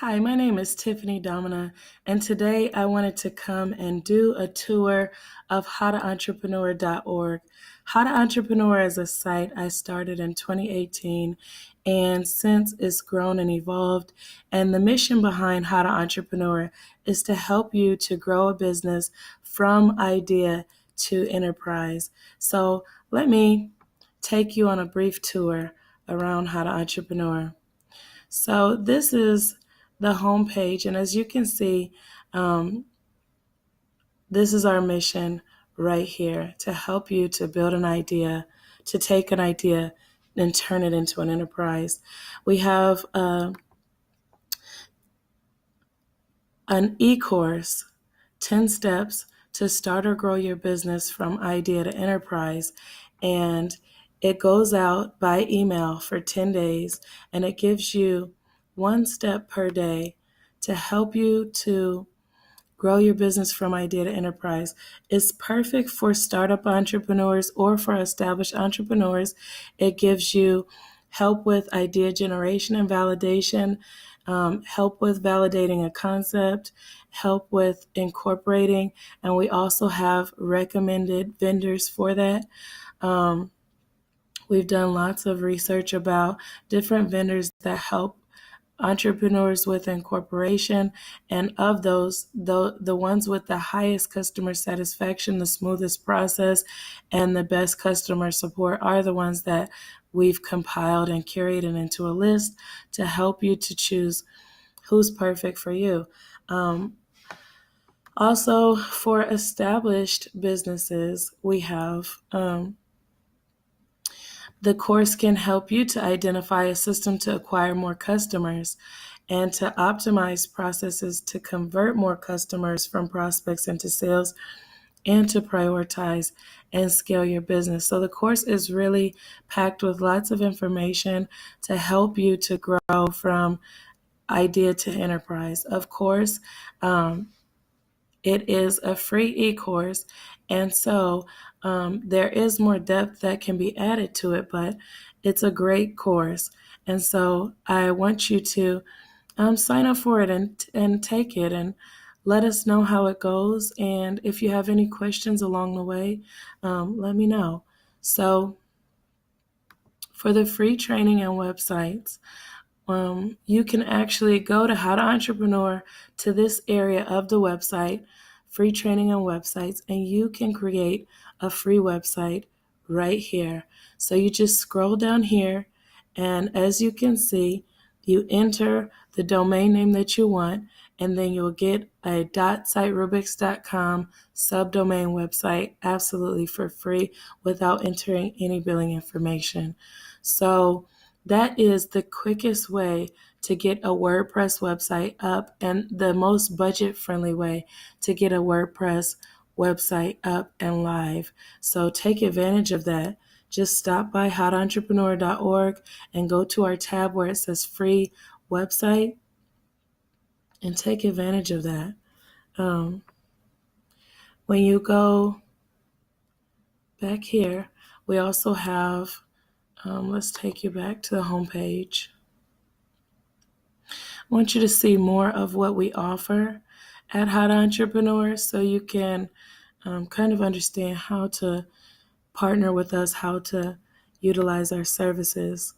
Hi, my name is Tiffany Domina, and today I wanted to come and do a tour of howtoentrepreneur.org. How to Entrepreneur is a site I started in 2018, and since it's grown and evolved. And the mission behind How to Entrepreneur is to help you to grow a business from idea to enterprise. So let me take you on a brief tour around How to Entrepreneur. So this is the homepage, and as you can see, um, this is our mission right here to help you to build an idea, to take an idea and turn it into an enterprise. We have an e-course, 10 steps to start or grow your business from idea to enterprise. And it goes out by email for 10 days, and it gives you one step per day to help you to grow your business from idea to enterprise. It's perfect for startup entrepreneurs or for established entrepreneurs. It gives you help with idea generation and validation, help with validating a concept, help with incorporating, and we also have recommended vendors for that. Um, we've done lots of research about different vendors that help entrepreneurs with incorporation, and of those, the ones with the highest customer satisfaction, the smoothest process, and the best customer support are the ones that we've compiled and curated into a list to help you to choose who's perfect for you. Um, Also, for established businesses, we have the course can help you to identify a system to acquire more customers and to optimize processes to convert more customers from prospects into sales and to prioritize and scale your business. So the course is really packed with lots of information to help you to grow from idea to enterprise. Of course, it is a free e-course, and so there is more depth that can be added to it, but it's a great course. And so I want you to sign up for it and take it and let us know how it goes. And if you have any questions along the way, let me know. So for the free training and websites, you can actually go to How to Entrepreneur to this area of the website, free training and websites, and you can create a free website right here. So you just scroll down here, and as you can see, you enter the domain name that you want, and then you'll get a .siterubics.com subdomain website absolutely for free without entering any billing information. So that is the quickest way to get a WordPress website up and the most budget-friendly way to get a WordPress website up and live. So take advantage of that. Just stop by howtoentrepreneur.org and go to our tab where it says free website and take advantage of that. Um, when you go back here, we also have, let's take you back to the homepage. I want you to see more of what we offer at How to Entrepreneur so you can kind of understand how to partner with us, how to utilize our services.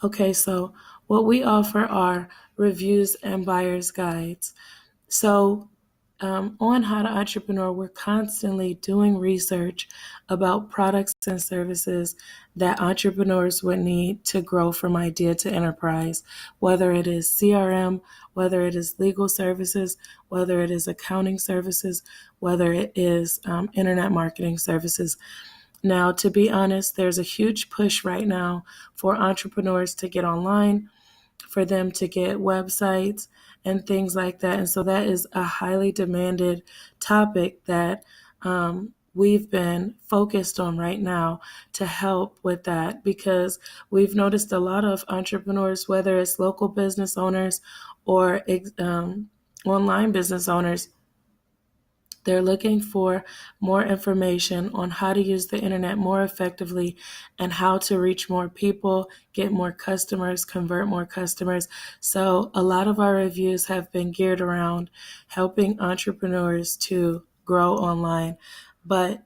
Okay, so what we offer are reviews and buyer's guides. So on How to Entrepreneur, we're constantly doing research about products and services that entrepreneurs would need to grow from idea to enterprise, whether it is CRM, whether it is legal services, whether it is accounting services, whether it is internet marketing services. Now, to be honest, there's a huge push right now for entrepreneurs to get online, for them to get websites and things like that. And so that is a highly demanded topic that we've been focused on right now to help with that, because we've noticed a lot of entrepreneurs, whether it's local business owners or online business owners, They're looking for more information on how to use the internet more effectively and how to reach more people, get more customers, convert more customers. So a lot of our reviews have been geared around helping entrepreneurs to grow online. But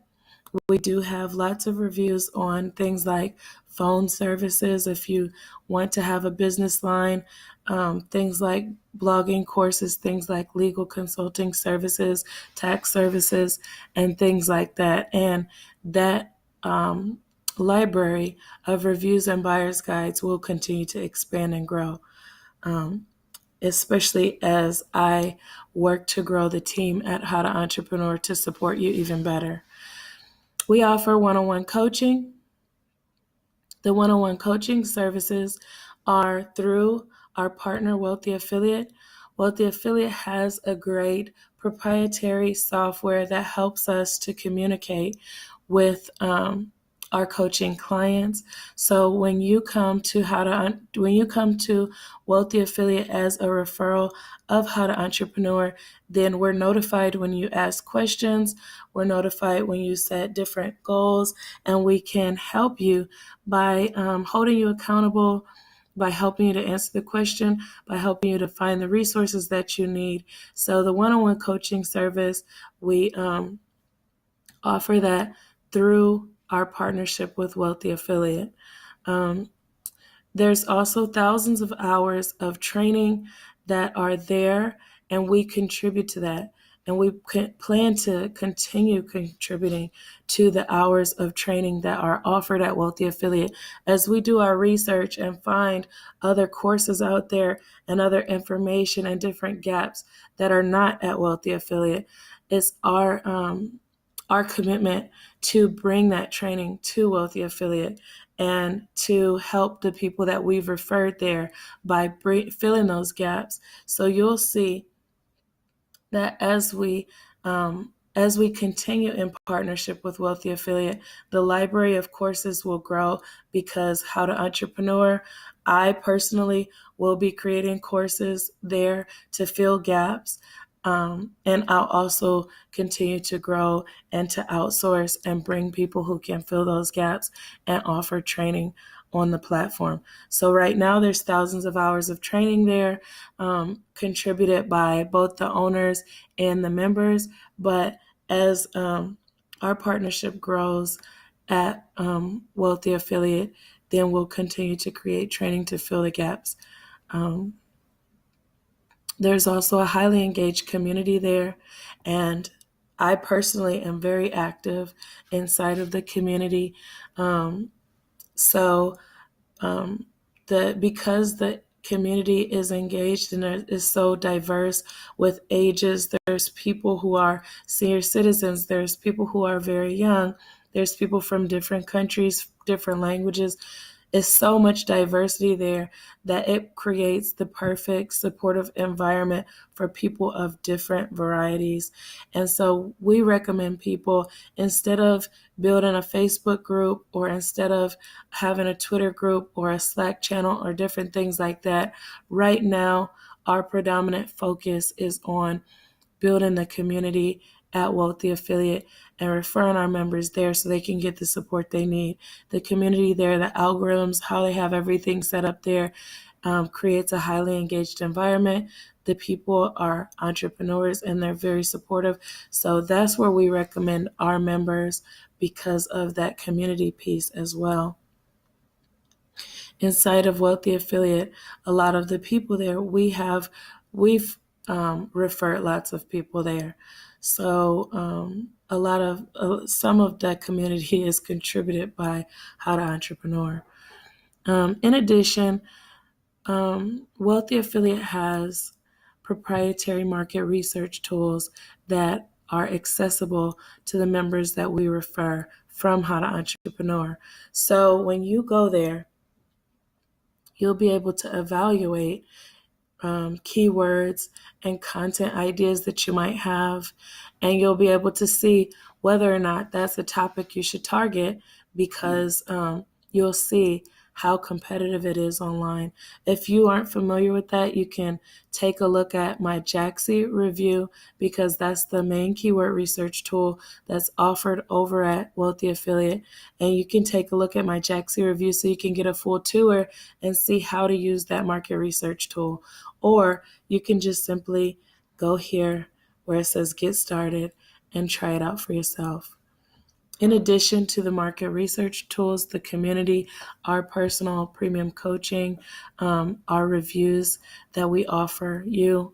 we do have lots of reviews on things like phone services if you want to have a business line, things like blogging courses, things like legal consulting services, tax services, and things like that. And that library of reviews and buyer's guides will continue to expand and grow, especially as I work to grow the team at How to Entrepreneur to support you even better. We offer one-on-one coaching. The one-on-one coaching services are through our partner, Wealthy Affiliate. Wealthy Affiliate has a great proprietary software that helps us to communicate with our coaching clients. So when you come to Wealthy Affiliate as a referral of How to Entrepreneur, then we're notified when you ask questions, we're notified when you set different goals, and we can help you by holding you accountable, by helping you to answer the question, by helping you to find the resources that you need. So the one-on-one coaching service, we offer that through our partnership with Wealthy Affiliate. There's also thousands of hours of training that are there, and we contribute to that. And we plan to continue contributing to the hours of training that are offered at Wealthy Affiliate as we do our research and find other courses out there and other information and different gaps that are not at Wealthy Affiliate. It's our commitment to bring that training to Wealthy Affiliate and to help the people that we've referred there by filling those gaps. So you'll see that as we continue in partnership with Wealthy Affiliate, the library of courses will grow because How to Entrepreneur, I personally will be creating courses there to fill gaps. And I'll also continue to grow and to outsource and bring people who can fill those gaps and offer training on the platform. So right now there's thousands of hours of training there, contributed by both the owners and the members. But as our partnership grows at Wealthy Affiliate, then we'll continue to create training to fill the gaps. There's also a highly engaged community there, and I personally am very active inside of the community. So because the community is engaged and is so diverse with ages, there's people who are senior citizens, there's people who are very young, there's people from different countries, different languages. It's so much diversity there that it creates the perfect supportive environment for people of different varieties. And so we recommend people, instead of building a Facebook group or instead of having a Twitter group or a Slack channel or different things like that, right now our predominant focus is on building the community at Wealthy Affiliate and referring our members there so they can get the support they need. The community there, the algorithms, how they have everything set up there, creates a highly engaged environment. The people are entrepreneurs and they're very supportive. So that's where we recommend our members because of that community piece as well. Inside of Wealthy Affiliate, a lot of the people there, we've referred lots of people there. So some of that community is contributed by How to Entrepreneur. In addition, Wealthy Affiliate has proprietary market research tools that are accessible to the members that we refer from How to Entrepreneur. So when you go there, you'll be able to evaluate keywords and content ideas that you might have, and you'll be able to see whether or not that's a topic you should target because you'll see how competitive it is online. If you aren't familiar with that, you can take a look at my Jaxi review, because that's the main keyword research tool that's offered over at Wealthy Affiliate. And you can take a look at my Jaxi review so you can get a full tour and see how to use that market research tool. Or you can just simply go here where it says get started and try it out for yourself. In addition to the market research tools, the community, our personal premium coaching, our reviews that we offer you,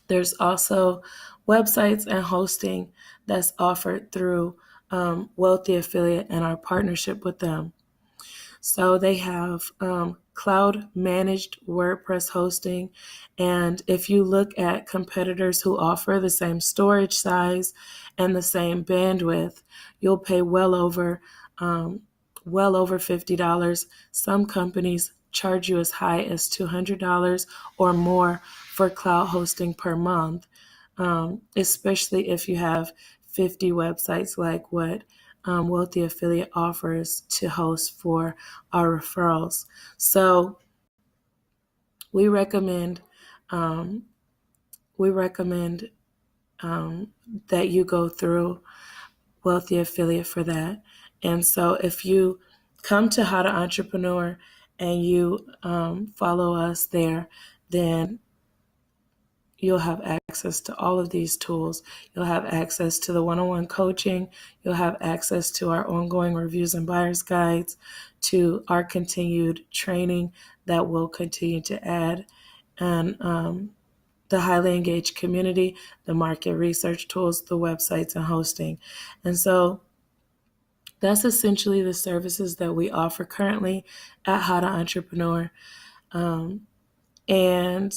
there's also websites and hosting that's offered through Wealthy Affiliate and our partnership with them. So they have cloud managed WordPress hosting. And if you look at competitors who offer the same storage size and the same bandwidth, you'll pay well over $50. Some companies charge you as high as $200 or more for cloud hosting per month, especially if you have 50 websites like what Wealthy Affiliate offers to host for our referrals. So we recommend um, that you go through Wealthy Affiliate for that. And so if you come to How to Entrepreneur and you follow us there, then you'll have access to all of these tools. You'll have access to the one-on-one coaching. You'll have access to our ongoing reviews and buyer's guides, to our continued training that will continue to add, and the highly engaged community, the market research tools, the websites, and hosting. And so that's essentially the services that we offer currently at How to Entrepreneur. And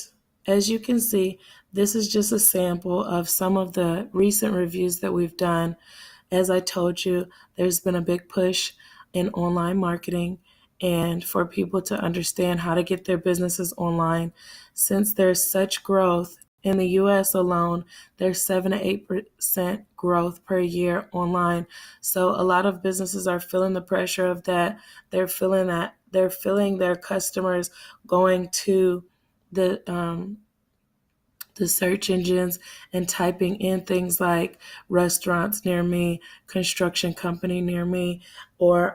as you can see, this is just a sample of some of the recent reviews that we've done. As I told you, there's been a big push in online marketing and for people to understand how to get their businesses online. Since there's such growth in the US alone, there's 7 to 8% growth per year online. So a lot of businesses are feeling the pressure of that. They're feeling their customers going to the search engines and typing in things like restaurants near me, construction company near me, or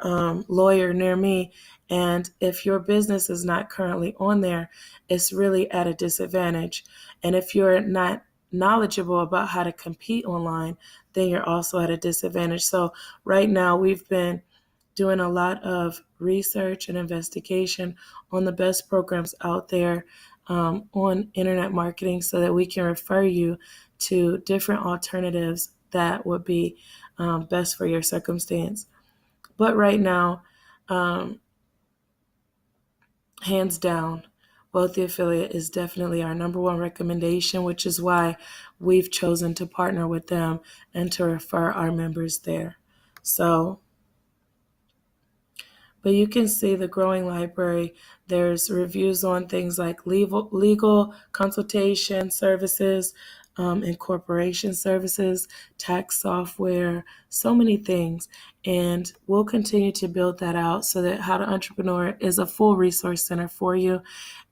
lawyer near me. And if your business is not currently on there, it's really at a disadvantage. And if you're not knowledgeable about how to compete online, then you're also at a disadvantage. So right now we've been doing a lot of research and investigation on the best programs out there on internet marketing, so that we can refer you to different alternatives that would be best for your circumstance. But right now, hands down, Wealthy Affiliate is definitely our number one recommendation, which is why we've chosen to partner with them and to refer our members there. But you can see the growing library. There's reviews on things like legal consultation services, incorporation services, tax software, so many things. And we'll continue to build that out so that How to Entrepreneur is a full resource center for you.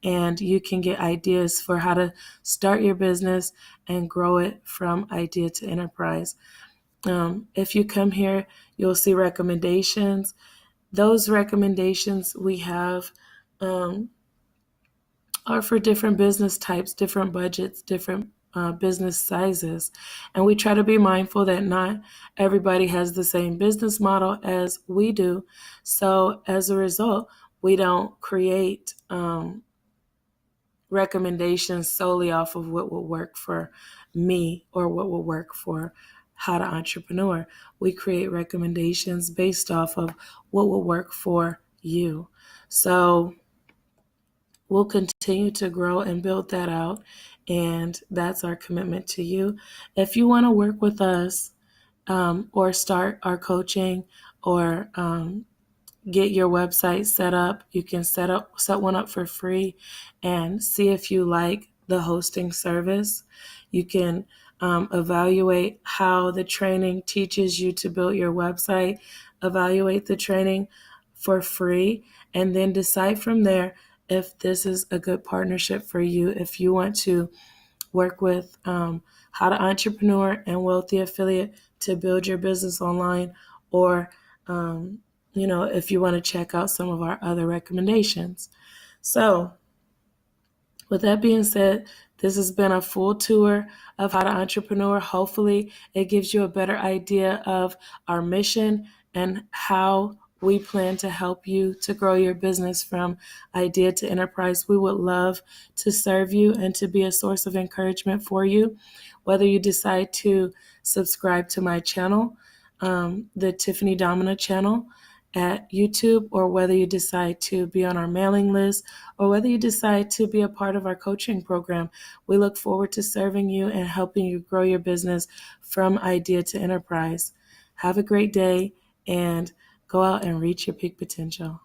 And you can get ideas for how to start your business and grow it from idea to enterprise. If you come here, you'll see recommendations. Those recommendations we have are for different business types, different budgets, different business sizes. And we try to be mindful that not everybody has the same business model as we do. So as a result, we don't create recommendations solely off of what will work for me or what will work for How to Entrepreneur. We create recommendations based off of what will work for you. So we'll continue to grow and build that out, and that's our commitment to you. If you want to work with us or start our coaching or get your website set up, you can set one up for free and see if you like the hosting service. You can evaluate how the training teaches you to build your website, evaluate the training for free, and then decide from there if this is a good partnership for you. If you want to work with How to Entrepreneur and Wealthy Affiliate to build your business online, or if you want to check out some of our other recommendations. So, with that being said, this has been a full tour of How to Entrepreneur. Hopefully, it gives you a better idea of our mission and how we plan to help you to grow your business from idea to enterprise. We would love to serve you and to be a source of encouragement for you. Whether you decide to subscribe to my channel, the Tiffany Domina channel at YouTube, or whether you decide to be on our mailing list, or whether you decide to be a part of our coaching program, we look forward to serving you and helping you grow your business from idea to enterprise. Have a great day and go out and reach your peak potential.